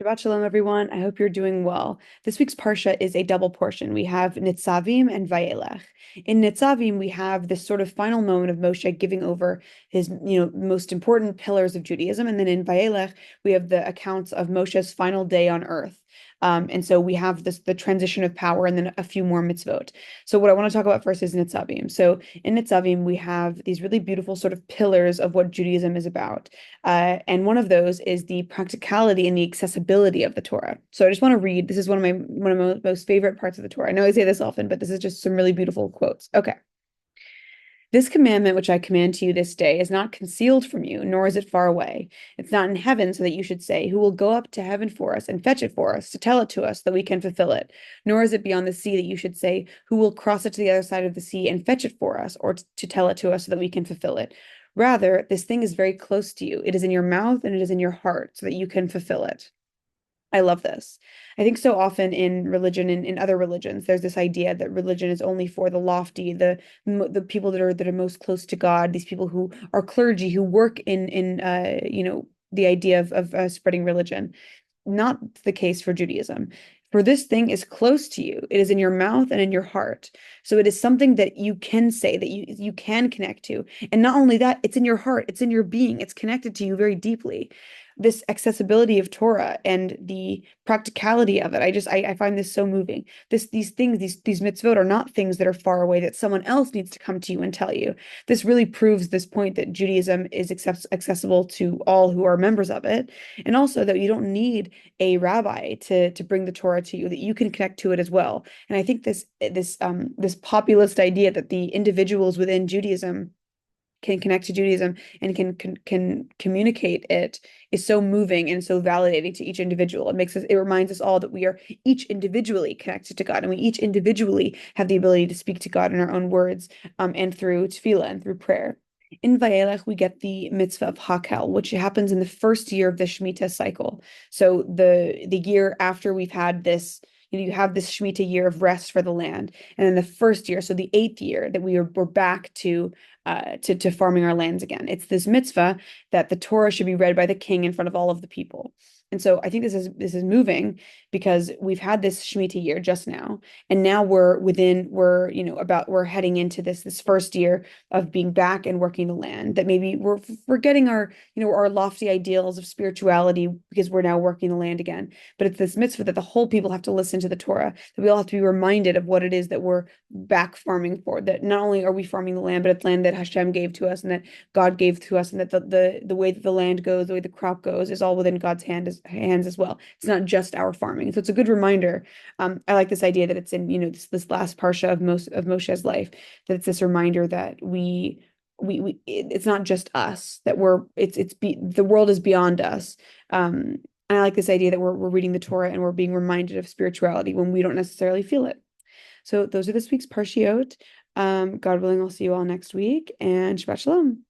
Shabbat shalom, everyone. I hope you're doing well. This week's parsha is a double portion. We have Nitzavim and Vayelech. In Nitzavim, we have this sort of final moment of Moshe giving over his, most important pillars of Judaism, and then in Vayelech, we have the accounts of Moshe's final day on earth. And so we have the transition of power, and then a few more mitzvot. So what I want to talk about first is Nitzavim. So in Nitzavim, we have these really beautiful sort of pillars of what Judaism is about. And one of those is the practicality and the accessibility of the Torah. So I just want to read. This is one of my most favorite parts of the Torah. I know I say this often, but this is just some really beautiful quotes. Okay. This commandment which I command to you this day is not concealed from you, nor is it far away. It's not in heaven, so that you should say, who will go up to heaven for us and fetch it for us, to tell it to us, that we can fulfill it. Nor is it beyond the sea, that you should say, who will cross it to the other side of the sea and fetch it for us, or to tell it to us, so that we can fulfill it. Rather, this thing is very close to you. It is in your mouth and it is in your heart, so that you can fulfill it. I love this. I think so often in religion and in other religions, there's this idea that religion is only for the lofty, the people that are most close to God, these people who are clergy, who work in the idea of spreading religion. Not the case for Judaism. For this thing is close to you. It is in your mouth and in your heart. So it is something that you can say, that you can connect to. And not only that, it's in your heart, it's in your being, it's connected to you very deeply. This accessibility of Torah and the practicality of it, I find this so moving. These mitzvot are not things that are far away that someone else needs to come to you and tell you. This really proves this point that Judaism is accessible to all who are members of it, and also that you don't need a rabbi to bring the Torah to you, that you can connect to it as well. And I think this populist idea that the individuals within Judaism can connect to Judaism and can communicate it is so moving and so validating to each individual. It reminds us all that we are each individually connected to God, and we each individually have the ability to speak to God in our own words, and through tefillah and through prayer. In Vayelech, we get the mitzvah of Hakel, which happens in the first year of the Shemitah cycle. So the year after we've had this, you have this Shemitah year of rest for the land, and then the first year, so the eighth year, that we're back to farming our lands again. It's this mitzvah that the Torah should be read by the king in front of all of the people. And so I think this is moving because we've had this Shemitah year just now, and now we're heading into this first year of being back and working the land. That maybe we're forgetting our lofty ideals of spirituality because we're now working the land again. But it's this mitzvah that the whole people have to listen to the Torah, that we all have to be reminded of what it is that we're back farming for. That not only are we farming the land, but it's land that Hashem gave to us and that God gave to us, and that the way that the land goes, the way the crop goes, is all within God's hands as well. It's not just our farming. So it's a good reminder. I like this idea that it's in this last parsha of Moshe's life, that it's this reminder that it's not just us, that the world is beyond us. And I like this idea that we're reading the Torah and we're being reminded of spirituality when we don't necessarily feel it. So those are this week's parshiot. God willing, I'll see you all next week, and Shabbat Shalom.